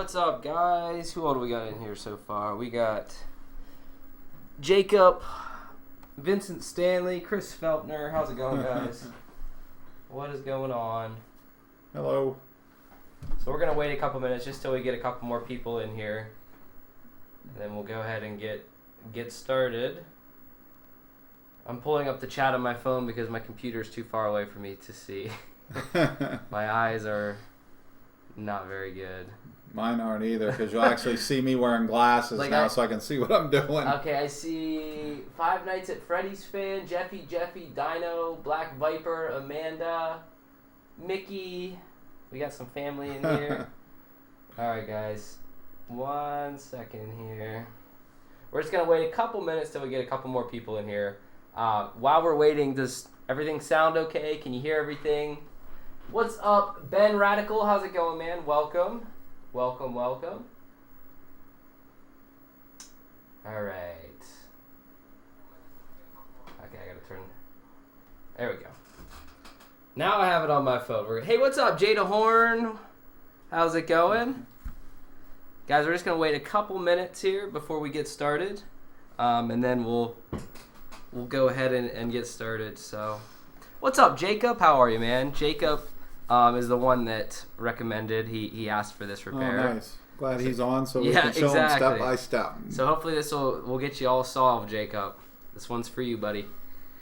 What's up, guys? Who all do we got in here so far? We got Jacob, Vincent Stanley, Chris Feltner. How's it going, guys? What is going on? Hello. So we're going to wait a couple minutes just till we get a couple more people in here. And then we'll go ahead and get started. I'm pulling up the chat on my phone because my computer's too far away for me to see. My eyes are not very good. Mine aren't either, because you'll actually see me wearing glasses now, so I can see what I'm doing. Okay, I see Five Nights at Freddy's fan, Jeffy, Dino, Black Viper, Amanda, Mickey. We got some family in here. All right, guys. 1 second here. We're just going to wait a couple minutes till we get a couple more people in here. While we're waiting, does everything sound okay? Can you hear everything? What's up, Ben Radical? How's it going, man? Welcome. Welcome. All right. Okay, I gotta turn. There we go. Now I have it on my phone. Hey, what's up, Jada Horn? How's it going? Guys, we're just gonna wait a couple minutes here before we get started, and then we'll go ahead and get started. So, what's up, Jacob? How are you, man? Jacob is the one that recommended. He asked for this repair. Oh, nice. Glad he's on, so we can show him step by step. So hopefully this will get you all solved, Jacob. This one's for you, buddy.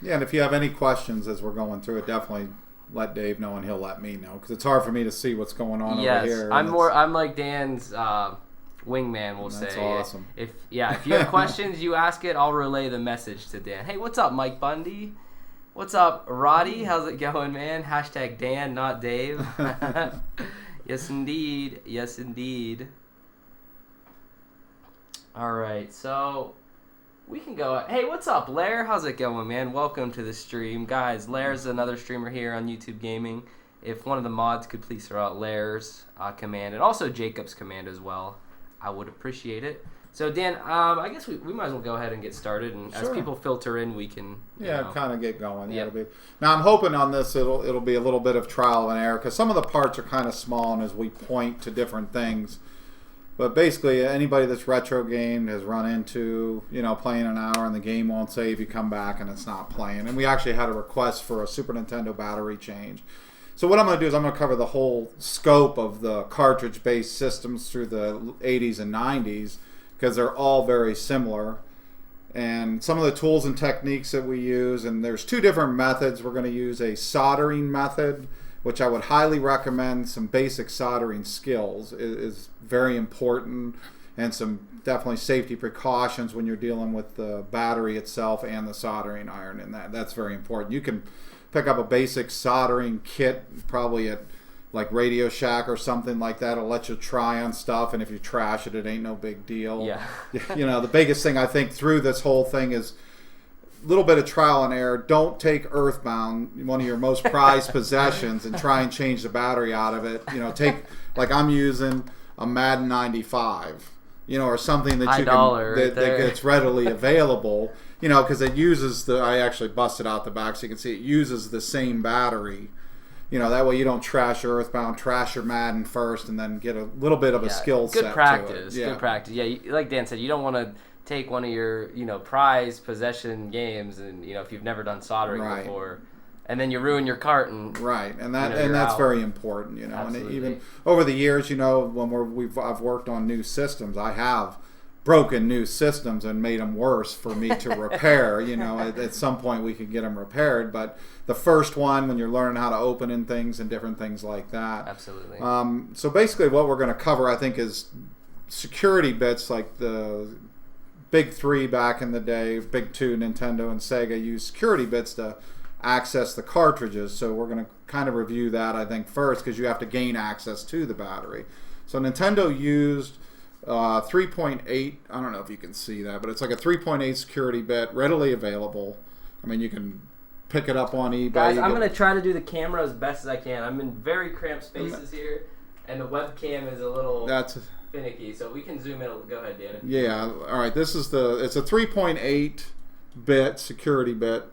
Yeah, and if you have any questions as we're going through it, definitely let Dave know, and he'll let me know, because it's hard for me to see what's going on over here. I'm like Dan's wingman, we'll say. That's awesome. If you have questions, you ask it. I'll relay the message to Dan. Hey, what's up, Mike Bundy? What's up, Roddy? How's it going, man? Hashtag Dan, not Dave. Yes, indeed. Yes, indeed. All right, so we can go. Hey, what's up, Lair? How's it going, man? Welcome to the stream. Guys, Lair's another streamer here on YouTube Gaming. If one of the mods could please throw out Lair's command and also Jacob's command as well, I would appreciate it. So, Dan, I guess we might as well go ahead and get started, and as people filter in, we can kind of get going. Yeah. Now, I'm hoping on this it'll be a little bit of trial and error, because some of the parts are kind of small, and as we point to different things. But basically, anybody that's retro gamed has run into, playing an hour and the game won't save, you come back and it's not playing. And we actually had a request for a Super Nintendo battery change. So what I'm going to do is I'm going to cover the whole scope of the cartridge-based systems through the 80s and 90s, because they're all very similar. And some of the tools and techniques that we use, and there's two different methods. We're going to use a soldering method, which I would highly recommend. Some basic soldering skills is very important, and some definitely safety precautions when you're dealing with the battery itself and the soldering iron, and that's very important. You can pick up a basic soldering kit probably at like Radio Shack or something like that. It'll let you try on stuff, and if you trash it, it ain't no big deal. Yeah. The biggest thing I think through this whole thing is a little bit of trial and error. Don't take Earthbound, one of your most prized possessions, and try and change the battery out of it. Take, like I'm using a Madden 95, or something that you can that gets readily available. Because it uses I actually busted out the back so you can see it uses the same battery. That way you don't trash your Earthbound, trash your Madden first, and then get a little bit of a skill set. Good practice. Good practice. Yeah, like Dan said, you don't want to take one of your prized possession games, and if you've never done soldering before, and then you ruin your cart and and that's very important. And even over the years, when I've worked on new systems, I have broken new systems and made them worse for me to repair. At some point we could get them repaired, but the first one, when you're learning how to open in things and different things like that. Absolutely. So basically what we're going to cover, I think, is security bits, like the big three back in the day, big two, Nintendo and Sega, used security bits to access the cartridges. So we're going to kind of review that, I think, first, because you have to gain access to the battery. So Nintendo used 3.8, I don't know if you can see that, but it's like a 3.8 security bit, readily available. I mean, you can pick it up on eBay. Guys, I'm going to try to do the camera as best as I can. I'm in very cramped spaces here, and the webcam is a little finicky, so we can zoom in. Go ahead, Dan. Yeah, all right, it's a 3.8 bit security bit,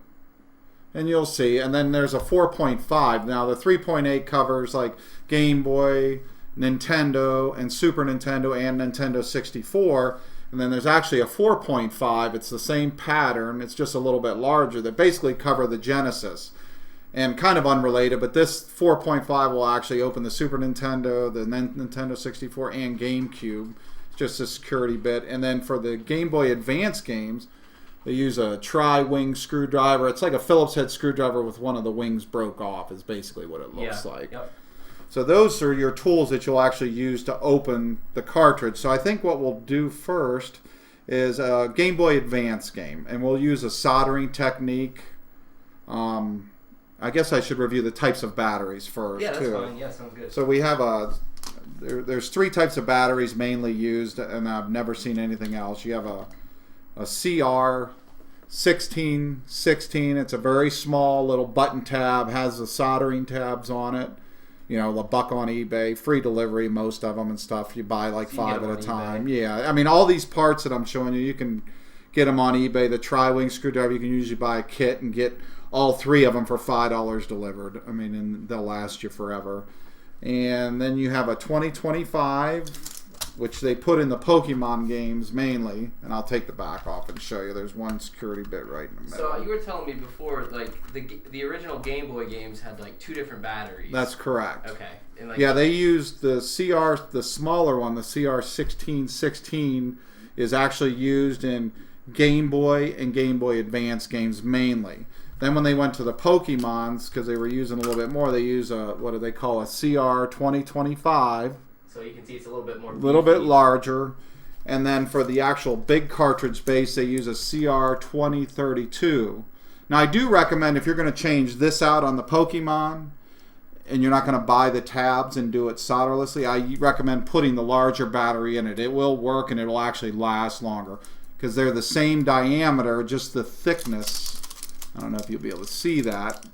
and you'll see, and then there's a 4.5. Now, the 3.8 covers like Game Boy, Nintendo and Super Nintendo and Nintendo 64. And then there's actually a 4.5. It's the same pattern. It's just a little bit larger that basically cover the Genesis. And kind of unrelated, but this 4.5 will actually open the Super Nintendo, the Nintendo 64, and GameCube. It's just a security bit. And then for the Game Boy Advance games, they use a tri-wing screwdriver. It's like a Phillips head screwdriver with one of the wings broke off is basically what it looks like. Yep. So those are your tools that you'll actually use to open the cartridge. So I think what we'll do first is a Game Boy Advance game. And we'll use a soldering technique. I guess I should review the types of batteries first, Yeah, that's too. fine. Yeah, sounds good. So we have there's 3 types of batteries mainly used, and I've never seen anything else. You have a CR 1616. It's a very small little button tab, has the soldering tabs on it. You know, the buck on eBay, free delivery, most of them and stuff. You buy like 5 at a time. eBay. Yeah, I mean, all these parts that I'm showing you, you can get them on eBay. The tri-wing screwdriver, you can usually buy a kit and get all 3 of them for $5 delivered. I mean, and they'll last you forever. And then you have a 2025, which they put in the Pokemon games mainly. And I'll take the back off and show you. There's one security bit right in the middle. So you were telling me before, like the original Game Boy games had like 2 different batteries. That's correct. Okay. And, like, yeah, they used the CR, the smaller one, the CR 1616 is actually used in Game Boy and Game Boy Advance games mainly. Then when they went to the Pokemons, because they were using a little bit more, they use a, what do they call, a CR 2025. So you can see it's a little bit more beefy. A little bit larger. And then for the actual big cartridge base, they use a CR 2032. Now I do recommend if you're going to change this out on the Pokemon, and you're not going to buy the tabs and do it solderlessly, I recommend putting the larger battery in it. It will work and it will actually last longer. Because they're the same diameter, just the thickness. I don't know if you'll be able to see that,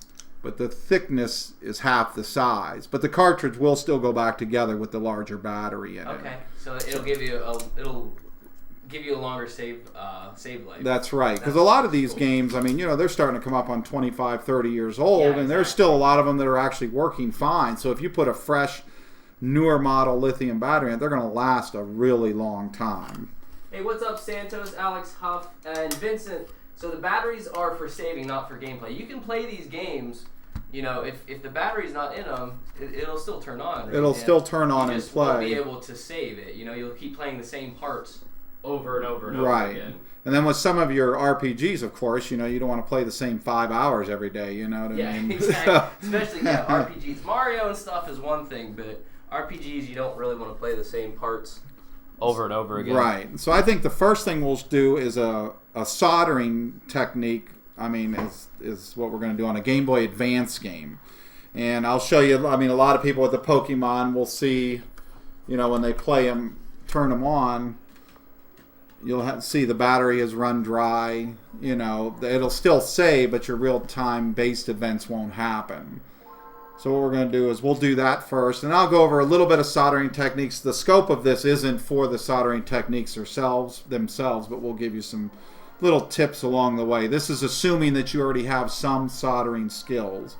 but the thickness is half the size. But the cartridge will still go back together with the larger battery in it. Okay, so it'll give you a longer save life. That's right, because a lot of these games, I mean, you know, they're starting to come up on 25, 30 years old, Yeah, and there's still a lot of them that are actually working fine. So if you put a fresh, newer model lithium battery in it, they're going to last a really long time. Hey, what's up, Santos, Alex, Huff, and Vincent? So the batteries are for saving, not for gameplay. You can play these games, you know, if the battery's not in them, it'll still turn on. Right? It'll still turn on and you just won't play. be able to save it. You know, you'll keep playing the same parts over and over and over Right. again. And then with some of your RPGs, of course, you know, you don't want to play the same 5 hours every day, you know what I mean? Yeah, exactly. Especially, RPGs. Mario and stuff is one thing, but RPGs, you don't really want to play the same parts over and over again. Right. So I think the first thing we'll do is a soldering technique. I mean, is what we're going to do on a Game Boy Advance game. And I'll show you, I mean, a lot of people with the Pokemon will see, you know, when they play them, turn them on, you'll see the battery has run dry. You know, it'll still save, but your real-time based events won't happen. So what we're going to do is we'll do that first, and I'll go over a little bit of soldering techniques. The scope of this isn't for the soldering techniques themselves, but we'll give you some little tips along the way. This is assuming that you already have some soldering skills.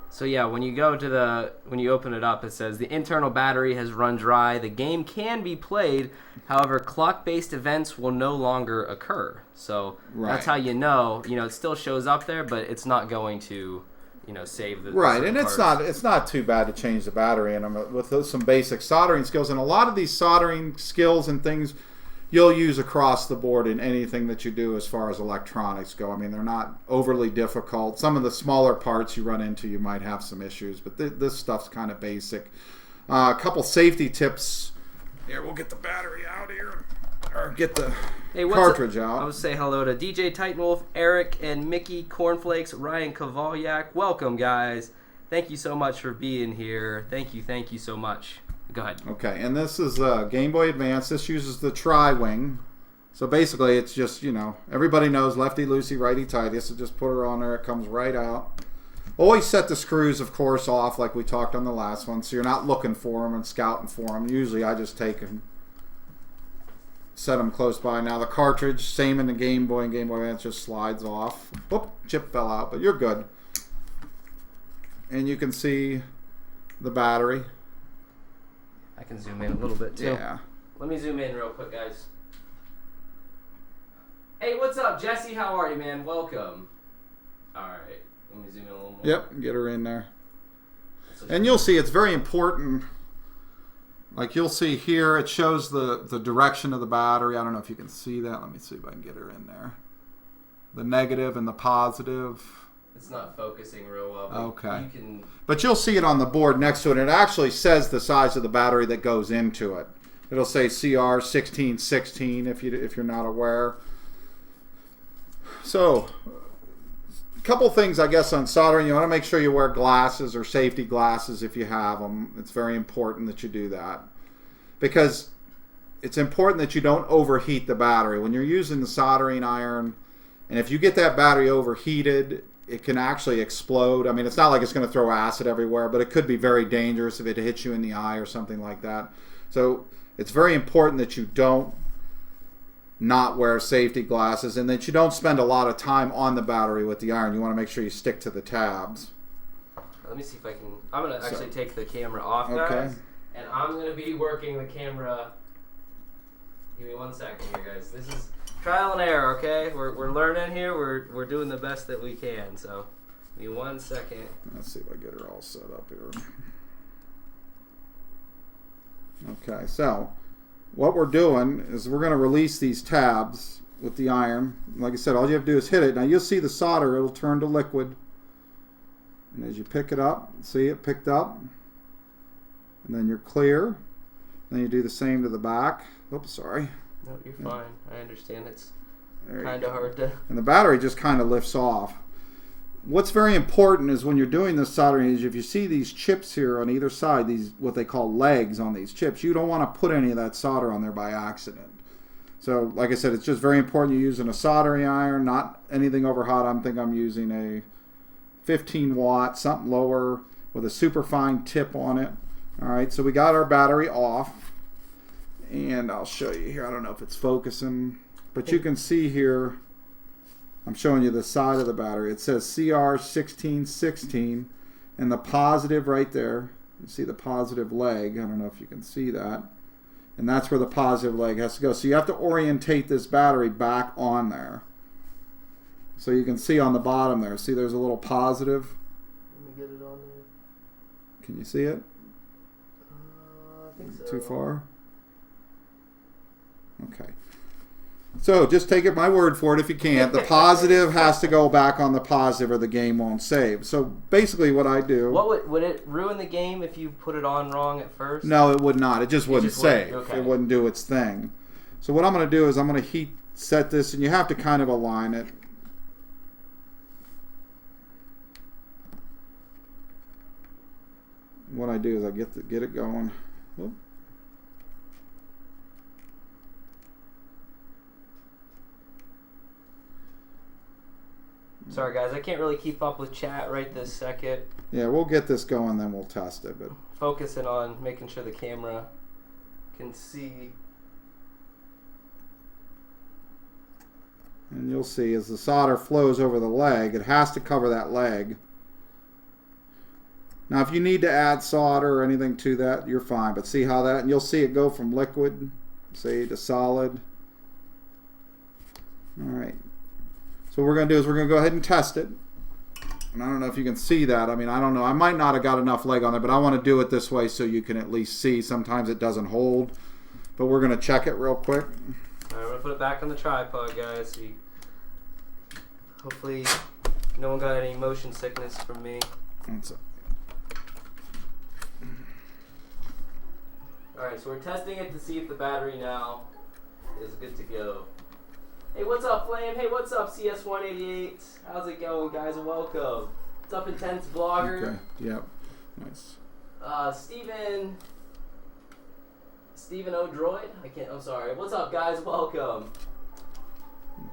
So yeah, when you open it up, it says the internal battery has run dry. The game can be played, however, clock-based events will no longer occur. So that's how you know. You know, it still shows up there, but it's not going to, you know, save the right. And parts. it's not too bad to change the battery in them with some basic soldering skills. And a lot of these soldering skills and things you'll use across the board in anything that you do as far as electronics go. I mean, they're not overly difficult. Some of the smaller parts you run into, you might have some issues, but this stuff's kind of basic. A couple safety tips. Here, we'll get the battery out here, or get the cartridge out. I would say hello to DJ Titanwolf, Eric, and Mickey Cornflakes, Ryan Kavalyak. Welcome, guys. Thank you so much for being here. Thank you so much. Go ahead. Okay, and this is Game Boy Advance. This uses the tri-wing. So basically, it's just, you know, everybody knows lefty loosey, righty tighty. So just put her on there. It comes right out. Always set the screws, of course, off like we talked on the last one. So you're not looking for them and scouting for them. Usually I just take them, set them close by. Now the cartridge, same in the Game Boy and Game Boy Advance, just slides off. Whoop, chip fell out, but you're good. And you can see the battery. I can zoom in a little bit too. Yeah. Let me zoom in real quick, guys. Hey, what's up, Jesse? How are you, man? Welcome. All right. Let me zoom in a little more. Yep, get her in there. And you'll see it's very important. Like you'll see here, it shows the direction of the battery. I don't know if you can see that. Let me see if I can get her in there. The negative and the positive. It's not focusing real well. Okay. You can... But you'll see it on the board next to it. It actually says the size of the battery that goes into it. It'll say CR1616 if you're not aware. So, a couple things, I guess, on soldering. You want to make sure you wear glasses or safety glasses if you have them. It's very important that you do that. Because it's important that you don't overheat the battery. When you're using the soldering iron, and if you get that battery overheated, it can actually explode. I mean, it's not like it's going to throw acid everywhere, but it could be very dangerous if it hits you in the eye or something like that. So it's very important that you don't not wear safety glasses and that you don't spend a lot of time on the battery with the iron. You want to make sure you stick to the tabs. Let me see if I can... I'm going to actually take the camera off, guys. And I'm going to be working the camera... Give me 1 second here, guys. This is trial and error, okay? We're learning here. We're doing the best that we can. So, give me 1 second. Let's see if I get her all set up here. Okay, so what we're doing is we're going to release these tabs with the iron. Like I said, all you have to do is hit it. Now you'll see the solder, it'll turn to liquid. And as you pick it up, see it picked up. And then you're clear. Then you do the same to the back. Oops, sorry. No, you're fine. I understand it's kind of hard to... And the battery just kind of lifts off. What's very important is when you're doing this soldering is if you see these chips here on either side, these what they call legs on these chips, you don't want to put any of that solder on there by accident. So, like I said, it's just very important you're using a soldering iron, not anything over hot. I think I'm using a 15 watt, something lower with a super fine tip on it. All right, so we got our battery off, and I'll show you here. I don't know if it's focusing, but you can see here, I'm showing you the side of the battery. It says CR1616, and the positive right there, you see the positive leg. I don't know if you can see that. And that's where the positive leg has to go. So you have to orientate this battery back on there. So you can see on the bottom there, see there's a little positive. Let me get it on there. Can you see it? I think so. Too far? Okay. So just take it my word for it if you can't. The positive has to go back on the positive or the game won't save. So basically what I do... What would it ruin the game if you put it on wrong at first? No, it would not. It just wouldn't save. Okay. It wouldn't do its thing. So what I'm going to do is I'm going to heat set this, and you have to kind of align it. What I do is I get it going. Whoop. Sorry guys, I can't really keep up with chat right this second. Yeah, we'll get this going, then we'll test it. But focusing on making sure the camera can see. And you'll see as the solder flows over the leg, it has to cover that leg. Now if you need to add solder or anything to that, you're fine. But see how that, and you'll see it go from liquid, say, to solid. Alright. So what we're going to do is we're going to go ahead and test it. And I don't know if you can see that. I mean, I don't know. I might not have got enough leg on there, but I want to do it this way so you can at least see. Sometimes it doesn't hold. But we're going to check it real quick. All right, I'm going to put it back on the tripod, guys. So hopefully no one got any motion sickness from me. Alright, so we're testing it to see if the battery now is good to go. Hey, what's up, Flame? Hey, what's up, CS188? How's it going, guys? Welcome. What's up, Intense Vlogger? Okay, yep. Nice. Steven O'Droid? I'm sorry. What's up, guys? Welcome.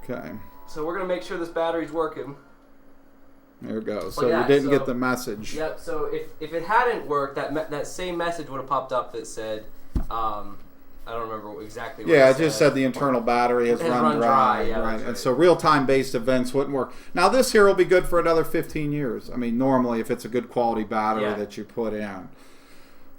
Okay. So we're going to make sure this battery's working. There it goes. So you didn't get the message. Yep, so if it hadn't worked, that same message would have popped up that said, I don't remember exactly what it just said the internal battery has run dry. Yeah, right. Right. And so real-time based events wouldn't work. Now this here will be good for another 15 years. I mean, normally if it's a good quality battery that you put in.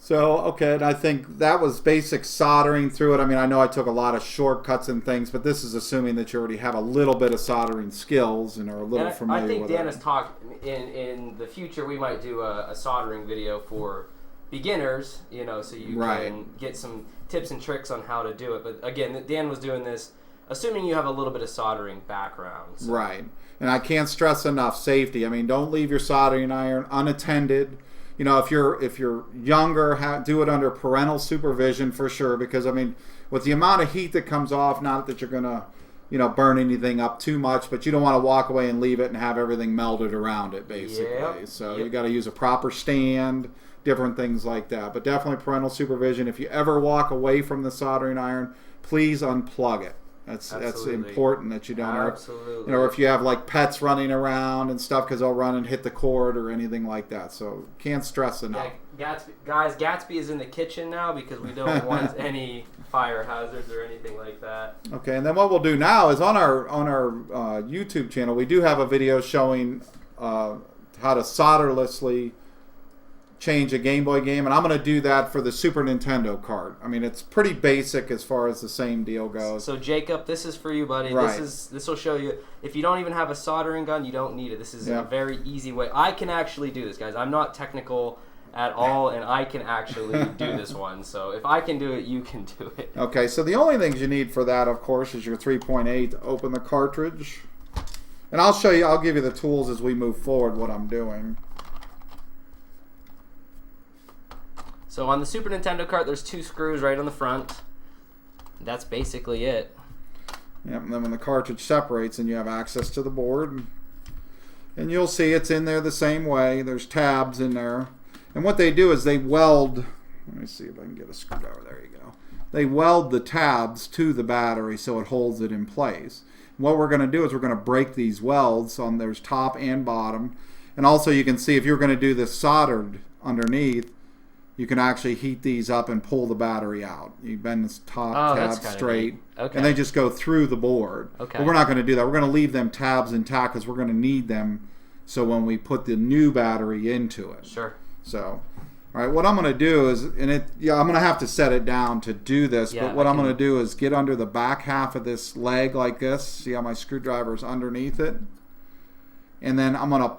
So, okay, and I think that was basic soldering through it. I mean, I know I took a lot of shortcuts and things, but this is assuming that you already have a little bit of soldering skills and are a little familiar with it. I think Dan has talked, in the future we might do a soldering video for beginners, you know, so you can get some tips and tricks on how to do it. But again, Dan was doing this assuming you have a little bit of soldering background. So. Right. And I can't stress enough safety. I mean, don't leave your soldering iron unattended. You know, if you're younger, do it under parental supervision for sure. Because I mean, with the amount of heat that comes off, not that you're gonna, you know, burn anything up too much, but you don't want to walk away and leave it and have everything melted around it, basically. Yep. So you got to use a proper stand, different things like that. But definitely parental supervision. If you ever walk away from the soldering iron, please unplug it. That's important that you don't. Absolutely. You know, if you have like pets running around and stuff, because they'll run and hit the cord or anything like that. So can't stress enough. Yeah, Gatsby is in the kitchen now because we don't want any fire hazards or anything like that. Okay, and then what we'll do now is on our YouTube channel, we do have a video showing how to solderlessly change a Game Boy game, and I'm going to do that for the Super Nintendo cart. I mean, it's pretty basic as far as the same deal goes. So Jacob, this is for you, buddy. Right. This will show you, if you don't even have a soldering gun, you don't need it. This is a very easy way. I can actually do this, guys. I'm not technical at all, and I can actually do this one. So if I can do it, you can do it. Okay, so the only things you need for that, of course, is your 3.8 to open the cartridge. And I'll give you the tools as we move forward what I'm doing. So on the Super Nintendo cart, there's 2 screws right on the front. That's basically it. Yep, and then when the cartridge separates and you have access to the board, and you'll see it's in there the same way. There's tabs in there. And what they do is they weld, let me see if I can get a screwdriver, there you go. They weld the tabs to the battery so it holds it in place. And what we're going to do is we're going to break these welds on there's top and bottom. And also you can see if you're going to do this soldered underneath, you can actually heat these up and pull the battery out. You bend this top tab straight, and they just go through the board. Okay. But we're not going to do that. We're going to leave them tabs intact because we're going to need them so when we put the new battery into it. Sure. So, all right, what I'm going to do is, I'm going to have to set it down to do this, but what I'm going to do is get under the back half of this leg like this. See how my screwdriver is underneath it? And then I'm going to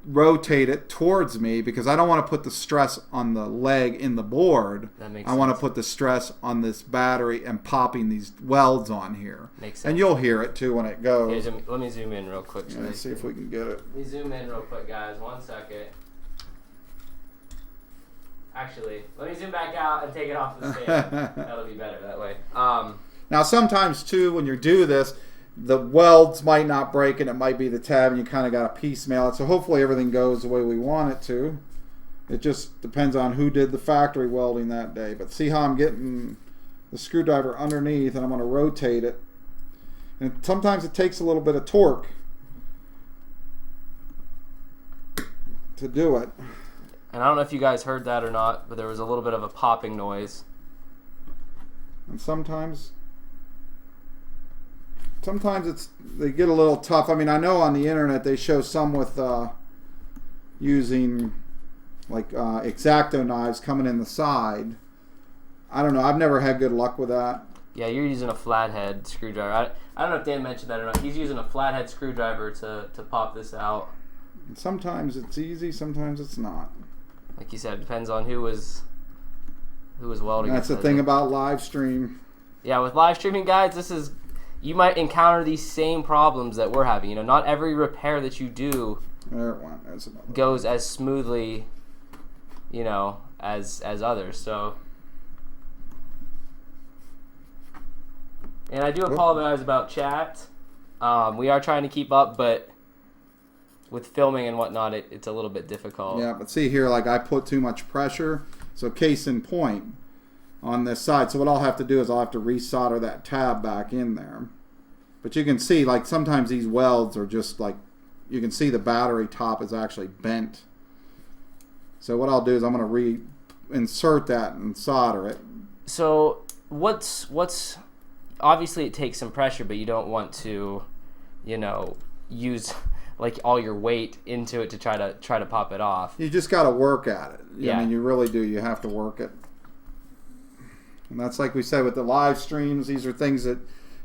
rotate it towards me because I don't want to put the stress on the leg in the board. That makes I sense. want to put the stress on this battery and popping these welds on here. Makes sense. And you'll hear it too when it goes. Here, let me zoom in real quick. So let's see if we can get it. Let me zoom in real quick, guys. 1 second. Actually, let me zoom back out and take it off the stand. That'll be better that way. Now sometimes too when you do this, the welds might not break and it might be the tab and you kind of got to piecemeal it. So hopefully everything goes the way we want it to. It just depends on who did the factory welding that day. But see how I'm getting the screwdriver underneath and I'm going to rotate it. And sometimes it takes a little bit of torque to do it. And I don't know if you guys heard that or not, but there was a little bit of a popping noise. And sometimes they get a little tough. I mean, I know on the internet they show some with using like X-Acto knives coming in the side. I don't know. I've never had good luck with that. Yeah, you're using a flathead screwdriver. I don't know if Dan mentioned that or not. He's using a flathead screwdriver to pop this out. And sometimes it's easy, sometimes it's not. Like you said, it depends on who was welding. That's the thing about live stream. Yeah, with live streaming, guys, you might encounter these same problems that we're having. You know, not every repair that you do goes as smoothly, you know, as others. So, and I do apologize about chat. We are trying to keep up, but with filming and whatnot, it's a little bit difficult. Yeah, but see here, like I put too much pressure. So case in point on this side. So what I'll have to do is I'll have to resolder that tab back in there. But you can see, like sometimes these welds are just like, you can see the battery top is actually bent. So what I'll do is I'm going to reinsert that and solder it. So what's obviously it takes some pressure, but you don't want to, you know, use like all your weight into it to try to pop it off. You just got to work at it. Yeah. I mean, you really do. You have to work it. And that's like we said with the live streams. These are things that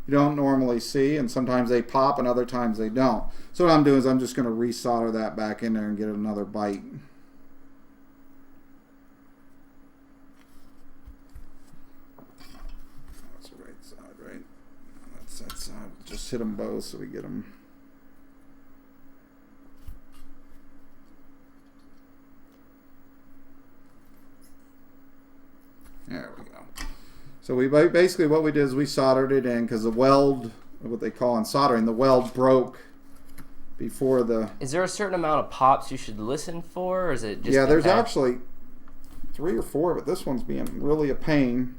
you don't normally see, and sometimes they pop and other times they don't. So what I'm doing is I'm just going to resolder that back in there and get another bite. That's the right side, right? That's that side. Just hit them both so we get them. There we go. So we basically, what we did is we soldered it in because the weld, what they call in soldering, the weld broke before the... Is there a certain amount of pops you should listen for, or is it just... Yeah, there's actually 3 or 4, but this one's being really a pain.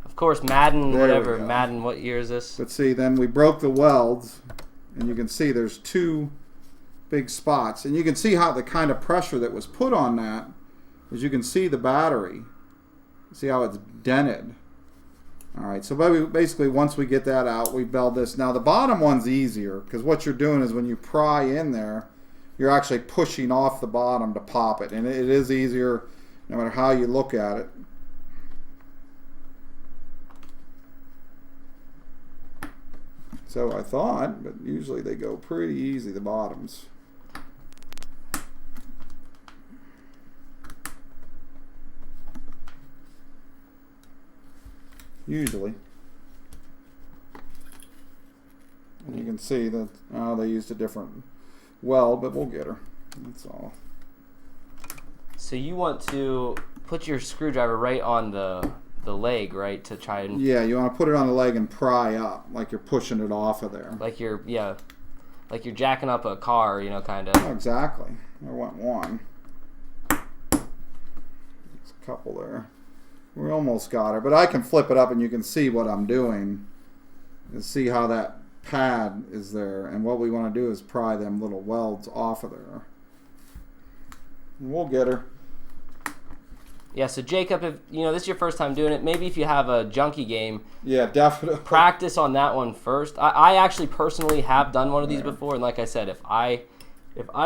Of course, Madden, whatever. Madden, what year is this? But see, then we broke the welds, and you can see there's 2 big spots. And you can see how the kind of pressure that was put on that, as you can see the battery. See how it's dented. All right, so basically once we get that out, we beld this. Now the bottom one's easier because what you're doing is when you pry in there, you're actually pushing off the bottom to pop it. And it is easier no matter how you look at it. So I thought, but usually they go pretty easy, the bottoms. Usually. And you can see that they used a different weld, but we'll get her. That's all. So you want to put your screwdriver right on the leg, right, to try and... Yeah, you want to put it on the leg and pry up, like you're pushing it off of there. Like you're jacking up a car, kind of. Oh, exactly. I went one. There's a couple there. We almost got her, but I can flip it up and you can see what I'm doing and see how that pad is there. And what we want to do is pry them little welds off of there. And we'll get her. Yeah, so Jacob, if this is your first time doing it, maybe if you have a junkie game, yeah, definitely practice on that one first. I actually personally have done one of these before, and like I said, if I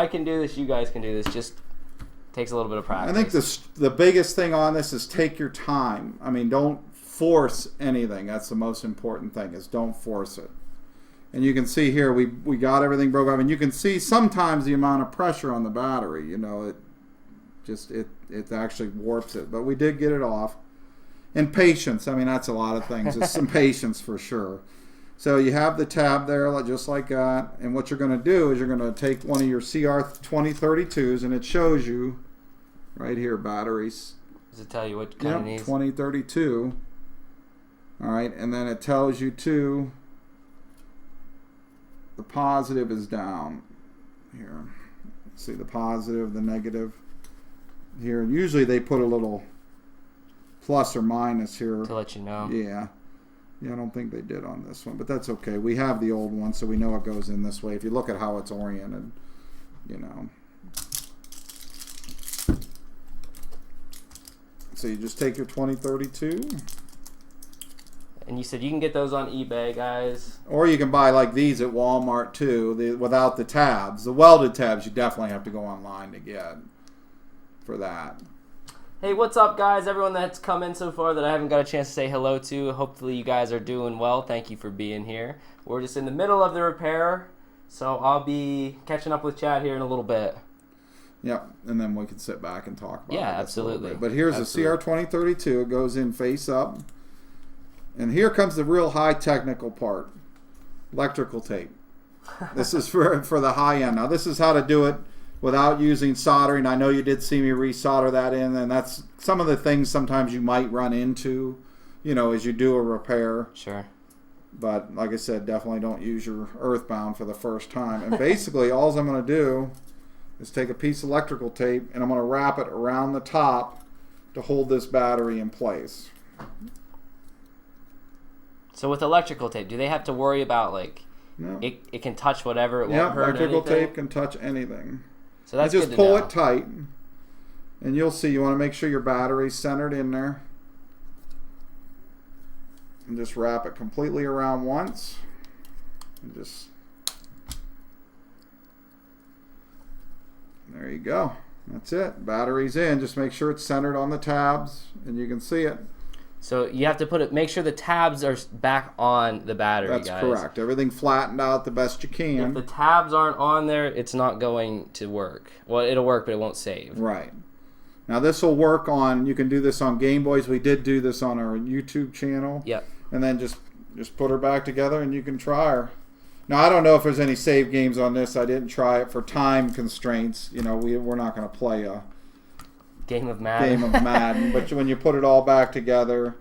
can do this, you guys can do this. Just takes a little bit of practice. I think the biggest thing on this is take your time. I mean, don't force anything. That's the most important thing, is don't force it. And you can see here we got everything broke up, and you can see sometimes the amount of pressure on the battery. It actually warps it, but we did get it off. And patience. I mean, that's a lot of things. It's some patience for sure. So you have the tab there, just like that. And what you're going to do is you're going to take one of your CR2032s, and it shows you right here, batteries. Does it tell you what kind it needs? 2032. All right, and then it tells you too, the positive is down here. See the positive, the negative here. Usually they put a little plus or minus here to let you know. Yeah, I don't think they did on this one, but that's okay. We have the old one, so we know it goes in this way. If you look at how it's oriented, So you just take your 2032. And you said you can get those on eBay, guys. Or you can buy like these at Walmart too, without the tabs. The welded tabs you definitely have to go online to get for that. Hey, what's up, guys? Everyone that's come in so far that I haven't got a chance to say hello to. Hopefully you guys are doing well. Thank you for being here. We're just in the middle of the repair, so I'll be catching up with Chad here in a little bit. Yep, and then we can sit back and talk about it. Yeah, absolutely. But here's the CR2032. It goes in face up. And here comes the real high technical part. Electrical tape. This is for the high end. Now, this is how to do it without using soldering. I know you did see me resolder that in, and that's some of the things sometimes you might run into, as you do a repair. Sure. But like I said, definitely don't use your earthbound for the first time. And basically, all I'm going to do is take a piece of electrical tape, and I'm going to wrap it around the top to hold this battery in place. So with electrical tape, do they have to worry about no. it can touch whatever, it won't hurt electrical anything? tape can touch anything. So that's you good just to pull know. it tight, and you'll see. You want to make sure your battery's centered in there, and just wrap it completely around once, and just There you go. That's it. Battery's in. Just make sure it's centered on the tabs, and you can see it. So you have to make sure the tabs are back on the battery, That's guys. correct. Everything flattened out the best you can. If the tabs aren't on there, it's not going to work. Well, it'll work, but it won't save. Right. Now this will work on, you can do this on Game Boys. We did do this on our YouTube channel. Yep. And then just put her back together and you can try her. Now I don't know if there's any save games on this. I didn't try it for time constraints. You know, we're not going to play a Game of Madden. But when you put it all back together,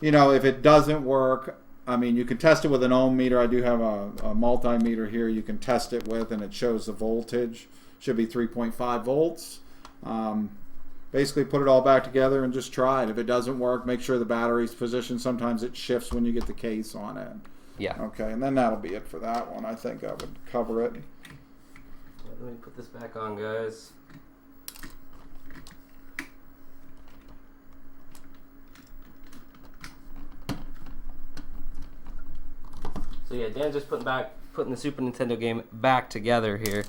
you know, if it doesn't work, I mean, you can test it with an ohm meter. I do have a multimeter here you can test it with, and it shows the voltage. Should be 3.5 volts. Basically, put it all back together and just try it. If it doesn't work, make sure the battery's positioned. Sometimes it shifts when you get the case on it. Yeah. Okay, and then that'll be it for that one. I think I would cover it. Let me put this back on, guys. So yeah, Dan's just putting the Super Nintendo game back together here.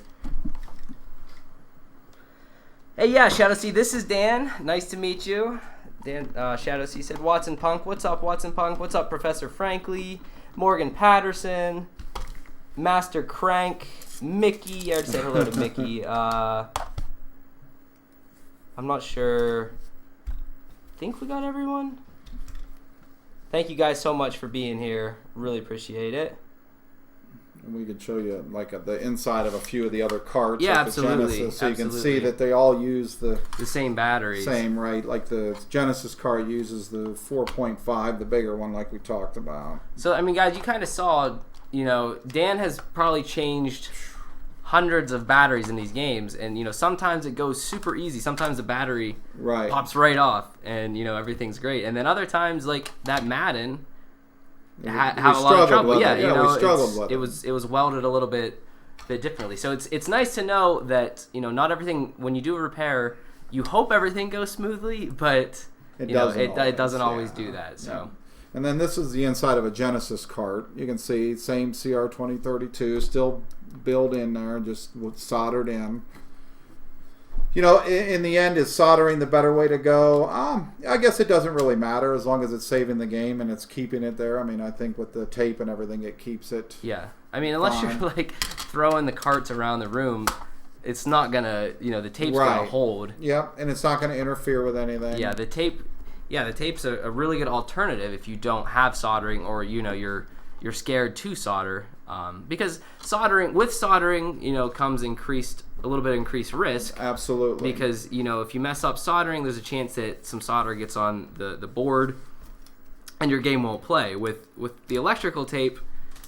Hey, yeah, Shadow C, this is Dan. Nice to meet you. Dan, Shadow C said, Watson Punk. What's up, Watson Punk? What's up, Professor Frankly? Morgan Patterson, Master Crank, Mickey. I already said hello to Mickey. I'm not sure. I think we got everyone. Thank you guys so much for being here. Really appreciate it. And we could show you like the inside of a few of the other carts. Yeah, like absolutely. The Genesis, so you can see that they all use the same batteries. Same, right? Like the Genesis cart uses the 4.5, the bigger one, like we talked about. So I mean, guys, you kind of saw. You know, Dan has probably changed hundreds of batteries in these games, and you know, sometimes it goes super easy. Sometimes the battery pops right off, and you know, everything's great. And then other times, like that Madden, had a lot of trouble. Yeah, you know, we struggled with it. It was welded a little bit differently. So it's nice to know that, you know, not everything, when you do a repair, you hope everything goes smoothly, but it doesn't always do that. So. Yeah. And then this is the inside of a Genesis cart. You can see same CR2032 still built in there, just soldered in. You know, in the end, is soldering the better way to go? I guess it doesn't really matter as long as it's saving the game and it's keeping it there. I mean, I think with the tape and everything, it keeps it. Yeah. I mean, unless you're like throwing the carts around the room, it's not gonna, you know, the tape's gonna hold. Yep, and it's not gonna interfere with anything. Yeah, the tape's a really good alternative if you don't have soldering, or you know, you're scared to solder, because soldering, you know, comes a little bit increased risk. Absolutely. Because, you know, if you mess up soldering, there's a chance that some solder gets on the board and your game won't play. With the electrical tape,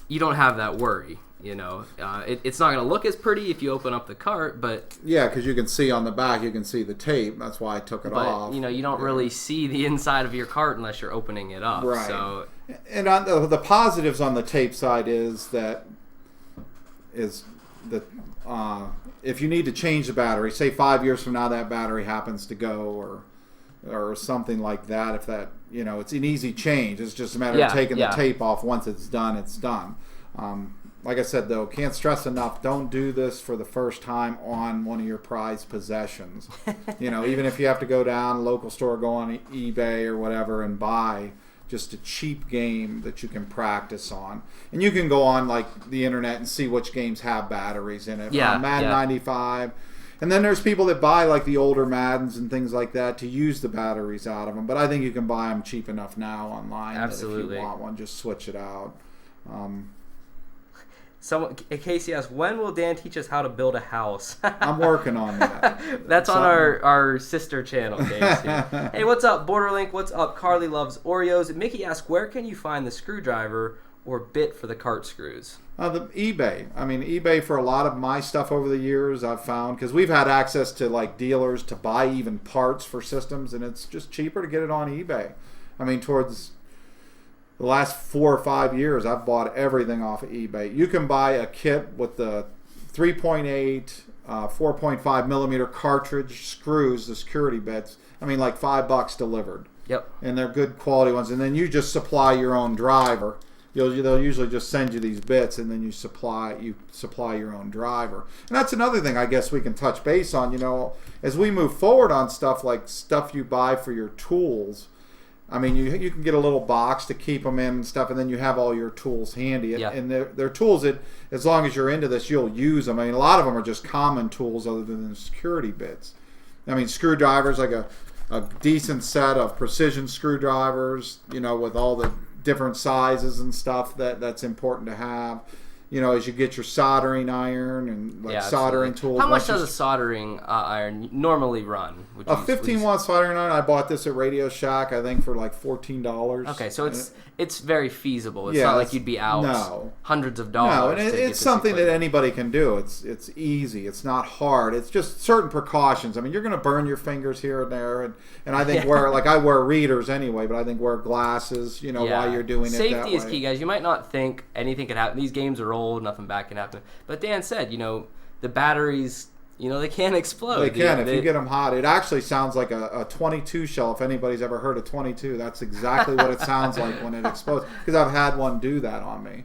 you don't have that worry. You know, it's not going to look as pretty if you open up the cart, but... Yeah, because you can see on the back, you can see the tape. That's why I took it off. But, you know, you don't really see the inside of your cart unless you're opening it up. Right. So, and on the positives on the tape side is that if you need to change the battery, say 5 years from now that battery happens to go or something like that, if that, you know, it's an easy change. It's just a matter of taking the tape off. Once it's done, it's done. Like I said, though, can't stress enough, don't do this for the first time on one of your prized possessions. You know, even if you have to go down, local store, go on eBay or whatever and buy just a cheap game that you can practice on. And you can go on, like, the internet and see which games have batteries in it. Yeah, Madden 95. And then there's people that buy, like, the older Maddens and things like that to use the batteries out of them. But I think you can buy them cheap enough now online. Absolutely. That if you want one, just switch it out. Casey asks, when will Dan teach us how to build a house? I'm working on that. That's on our sister channel, Casey. Hey, what's up, Borderlink? What's up, Carly Loves Oreos? Mickey asks, where can you find the screwdriver or bit for the cart screws? The eBay. I mean, eBay for a lot of my stuff over the years I've found, because we've had access to like dealers to buy even parts for systems, and it's just cheaper to get it on eBay. I mean, towards the last 4 or 5 years, I've bought everything off of eBay. You can buy a kit with the 3.8, 4.5 millimeter cartridge screws, the security bits. I mean, like $5 delivered. Yep. And they're good quality ones. And then you just supply your own driver. they'll usually just send you these bits, and then you supply your own driver. And that's another thing I guess we can touch base on. As we move forward on stuff like stuff you buy for your tools. I mean, you can get a little box to keep them in and stuff, and then you have all your tools handy. Yeah. And they're tools that, as long as you're into this, you'll use them. I mean, a lot of them are just common tools other than the security bits. I mean, screwdrivers, like a decent set of precision screwdrivers, with all the different sizes and stuff that's important to have. As you get your soldering iron and soldering tools. How much does a soldering iron normally run? A 15-watt soldering iron, I bought this at Radio Shack, I think, for like $14. Okay, so it's very feasible. It's not like you'd be out hundreds of dollars. No, and it's something that anybody can do. It's easy. It's not hard. It's just certain precautions. I mean, you're going to burn your fingers here and there, and I think I wear readers anyway, but I think wear glasses, while you're doing Safety it that way. Safety is key, guys. You might not think anything could happen. These games are old, nothing bad can happen. But Dan said, the batteries, they can explode. They can if you get them hot. It actually sounds like a 22 shell. If anybody's ever heard of 22, that's exactly what it sounds like when it explodes. Because I've had one do that on me,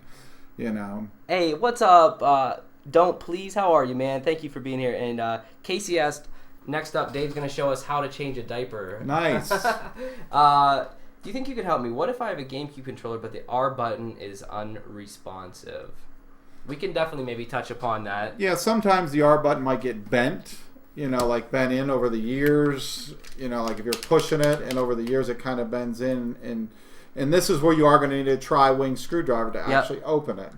Hey, what's up? Don't please. How are you, man? Thank you for being here. And Casey asked, next up, Dave's going to show us how to change a diaper. Nice. Do you think you could help me? What if I have a GameCube controller, but the R button is unresponsive? We can definitely maybe touch upon that. Yeah, sometimes the R button might get bent, like bent in over the years. Like if you're pushing it and over the years it kind of bends in. And this is where you are going to need a tri-wing screwdriver to actually open it.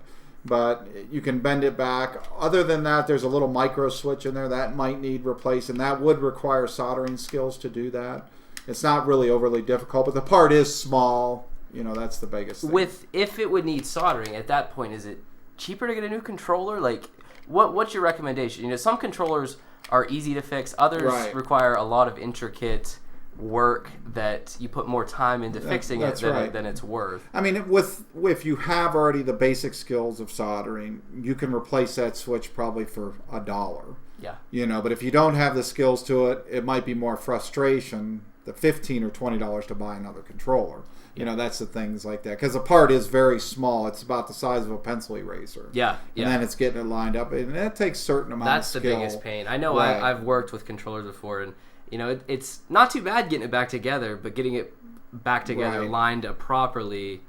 But you can bend it back. Other than that, there's a little micro switch in there that might need replaced, and that would require soldering skills to do that. It's not really overly difficult, but the part is small. That's the biggest thing. If it would need soldering, at that point, is it cheaper to get a new controller? Like, what's your recommendation? Some controllers are easy to fix. Others require a lot of intricate work that you put more time into fixing than it's worth. I mean, if you have already the basic skills of soldering, you can replace that switch probably for $1. Yeah. But if you don't have the skills to it, it might be more frustration, the $15 or $20 to buy another controller. That's the things like that. Because the part is very small. It's about the size of a pencil eraser. Yeah. And then it's getting it lined up. And that takes a certain amount of skill. That's the biggest pain. I know I've worked with controllers before, and it's not too bad getting it back together, but getting it back together lined up properly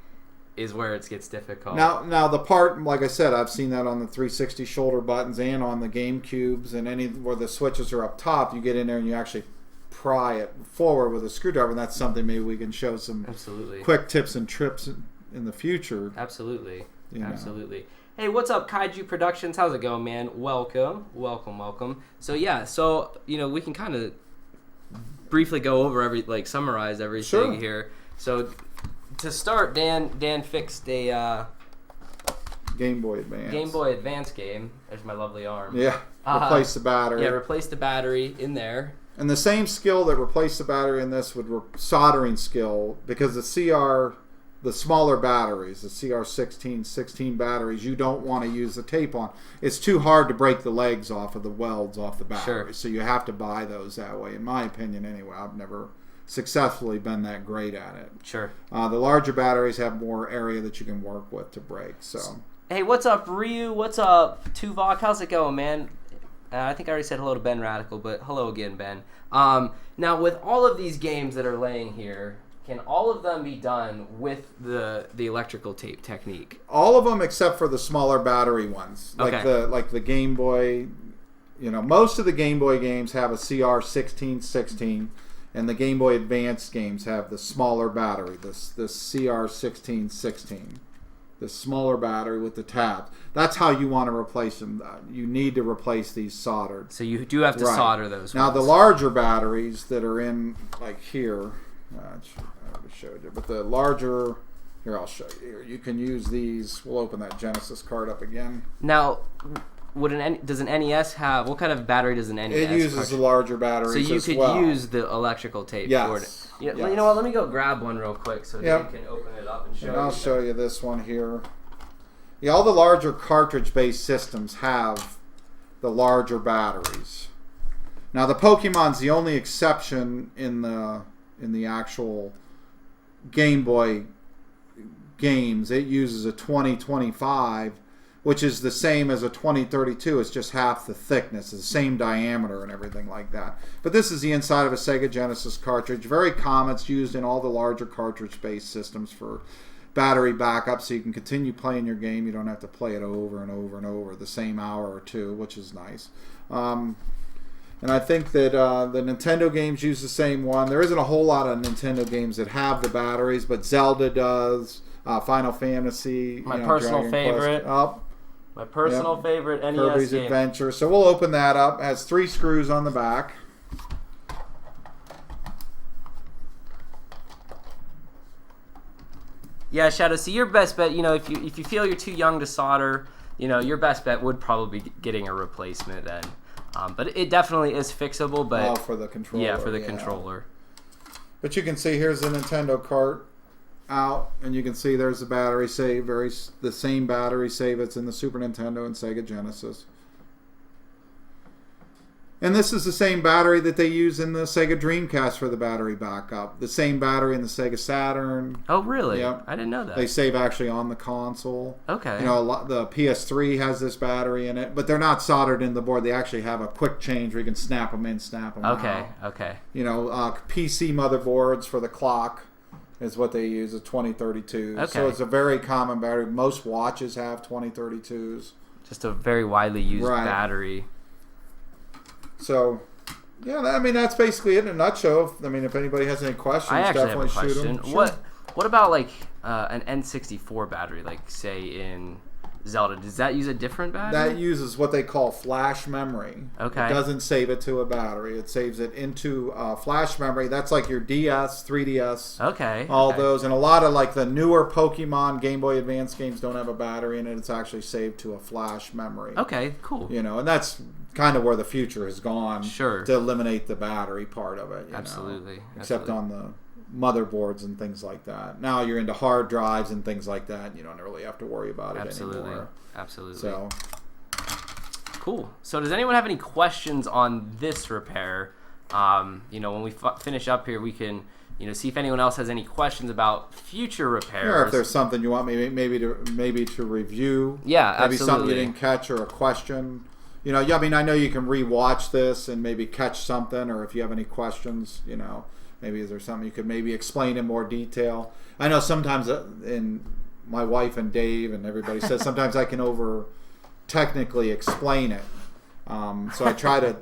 is where it gets difficult. Now the part, like I said, I've seen that on the 360 shoulder buttons and on the GameCubes, and any where the switches are up top, you get in there and you actually pry it forward with a screwdriver, and that's something maybe we can show some quick tips and trips in the future. Absolutely. Hey, what's up, Kaiju Productions? How's it going, man? Welcome. So we can kind of briefly go over summarize everything here. So to start, Dan fixed a Game Boy Advance game. There's my lovely arm. Yeah, replace the battery. Yeah, replace the battery in there. And the same skill that replaced the battery in this would soldering skill, because the smaller batteries, the CR16 batteries, you don't want to use the tape on. It's too hard to break the legs off of the welds off the battery. So you have to buy those that way, in my opinion anyway. I've never successfully been that great at it. Sure. The larger batteries have more area that you can work with to break. So. Hey, what's up, Ryu? What's up, Tuvok? How's it going, man? I think I already said hello to Ben Radical, but hello again, Ben. Now, with all of these games that are laying here, can all of them be done with the electrical tape technique? All of them except for the smaller battery ones. Like the Game Boy, most of the Game Boy games have a CR1616, and the Game Boy Advance games have the smaller battery, this CR1616. The smaller battery with the tabs. That's how you want to replace them. You need to replace these soldered. So you do have to solder those. Now the larger batteries that are in here, I already showed you. But the larger, here I'll show you. Here you can use these. We'll open that Genesis card up again. Now, does an NES have, what kind of battery does an NES? It uses the larger batteries. So you could use the electrical tape for it. You know what? Let me go grab one real quick so that you can open it up and show you. I'll show you this one here. Yeah, all the larger cartridge-based systems have the larger batteries. Now, the Pokemon's the only exception in the actual Game Boy games, it uses a 2025, which is the same as a 2032. It's just half the thickness. It's the same diameter and everything like that. But this is the inside of a Sega Genesis cartridge. Very common. It's used in all the larger cartridge-based systems for battery backup, so you can continue playing your game. You don't have to play it over and over and over the same hour or two, which is nice. And I think that the Nintendo games use the same one. There isn't a whole lot of Nintendo games that have the batteries, but Zelda does. Final Fantasy. My personal favorite. My personal favorite NES Kirby's game. Adventure. So we'll open that up. It has 3 screws on the back. Yeah, Shadow. See, your best bet, if you feel you're too young to solder, your best bet would probably be getting a replacement then. But it definitely is fixable. But for the controller. Yeah, for the controller. But you can see here's the Nintendo cart out, and you can see there's the battery save, the same battery save that's in the Super Nintendo and Sega Genesis. And this is the same battery that they use in the Sega Dreamcast for the battery backup. The same battery in the Sega Saturn. Oh, really? Yep. I didn't know that. They save actually on the console. Okay. The PS3 has this battery in it, but they're not soldered in the board. They actually have a quick change where you can snap them in, snap them out. Okay. PC motherboards for the clock is what they use, a 2032. Okay. So it's a very common battery. Most watches have 2032s. Just a very widely used battery. So, yeah, that's basically it in a nutshell. If anybody has any questions, I actually definitely have a shoot question. them. What about an N64 battery, like say in Zelda? Does that use a different battery? That uses what they call flash memory. Okay. It doesn't save it to a battery. It saves it into flash memory. That's like your DS, 3DS. Okay. All those. And a lot of the newer Pokemon Game Boy Advance games don't have a battery in it. It's actually saved to a flash memory. Okay, cool. And that's kind of where the future has gone. Sure. To eliminate the battery part of it. Absolutely. Except on the motherboards and things like that. Now you're into hard drives and things like that. You don't really have to worry about it anymore. Absolutely. So cool. So does anyone have any questions on this repair? When we finish up here, we can see if anyone else has any questions about future repairs. Or if there's something you want maybe to review. Yeah, maybe absolutely. Something you didn't catch or a question. I know you can rewatch this and maybe catch something, or if you have any questions, maybe is there something you could maybe explain in more detail. I know sometimes in my wife and Dave and everybody says sometimes I can over technically explain it. So I try to,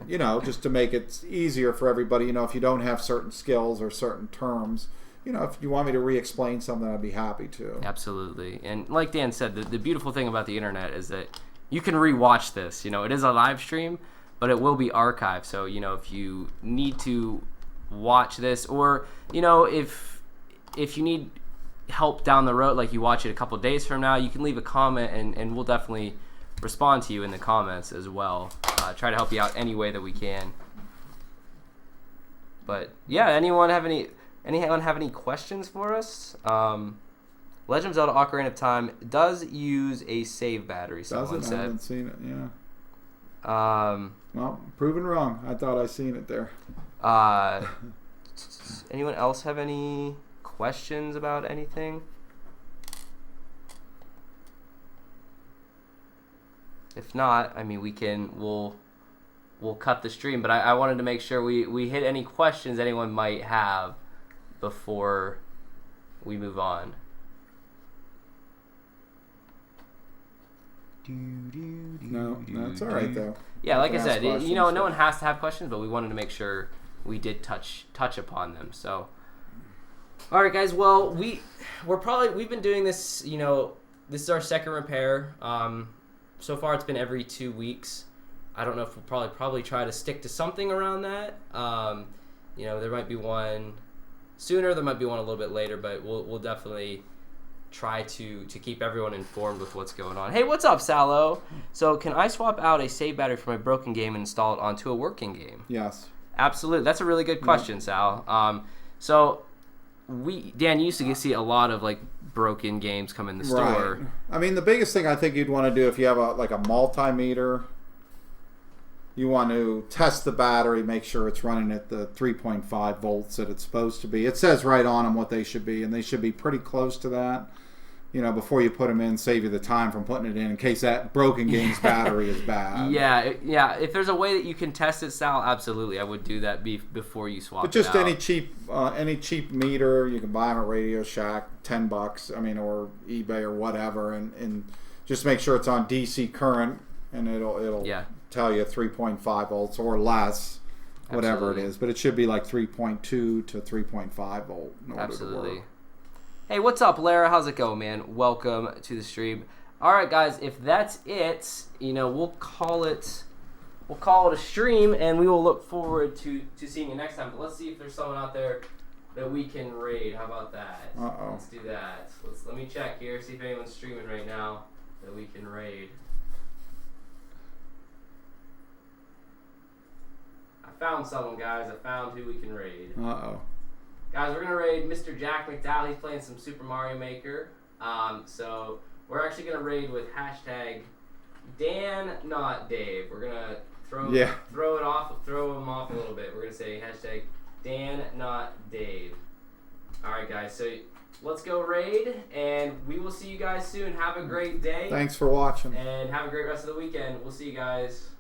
just to make it easier for everybody. If you don't have certain skills or certain terms, if you want me to re-explain something, I'd be happy to. Absolutely. And like Dan said, the beautiful thing about the internet is that you can re-watch this. It is a live stream, but it will be archived. So, if you need to watch this, or, if you need help down the road, like you watch it a couple days from now, you can leave a comment and we'll definitely respond to you in the comments as well. Try to help you out any way that we can. But yeah, anyone have any questions for us? Legend of Zelda: Ocarina of Time does use a save battery. Someone said. I haven't seen it. Yeah. Well, proven wrong. I thought I seen it there. Anyone else have any questions about anything? If not, we'll cut the stream. But I wanted to make sure we hit any questions anyone might have before we move on. No, that's all right though. Yeah, like I said, no one has to have questions, but we wanted to make sure we did touch upon them. So, all right, guys. Well, we've been doing this. This is our second repair. So far, it's been every 2 weeks. I don't know if we'll probably try to stick to something around that. There might be one sooner, there might be one a little bit later, but we'll definitely try to keep everyone informed with what's going on. Hey, what's up, Salo? So can I swap out a save battery for my broken game and install it onto a working game? Yes. Absolutely. That's a really good question, Sal. So Dan, you used to see a lot of broken games come in the store. Right. The biggest thing I think you'd want to do if you have a multimeter, you want to test the battery, make sure it's running at the 3.5 volts that it's supposed to be. It says right on them what they should be, and they should be pretty close to that. before you put them in, save you the time from putting it in case that broken game's battery is bad. Yeah. If there's a way that you can test it, Sal, absolutely, I would do that before you swap. But just it out. any cheap meter, you can buy them at Radio Shack, $10. I mean, or eBay or whatever, and just make sure it's on DC current, and it'll tell you 3.5 volts or less. Whatever it is, but it should be like 3.2 to 3.5 volt in order to work. Hey, what's up, Lara? How's it going, man? Welcome to the stream. All right, guys, if that's it, we'll call it a stream, and we will look forward to seeing you next time. But let's see if there's someone out there that we can raid. How about that? Let's do that. Let me check here, see if anyone's streaming right now that we can raid. I found someone, guys. I found who we can raid. Guys, we're going to raid Mr. Jack McDowell. He's playing some Super Mario Maker. So we're actually going to raid with hashtag Dan, not Dave. We're going to throw him off a little bit. We're going to say hashtag Dan, not Dave. All right, guys. So let's go raid, and we will see you guys soon. Have a great day. Thanks for watching. And have a great rest of the weekend. We'll see you guys.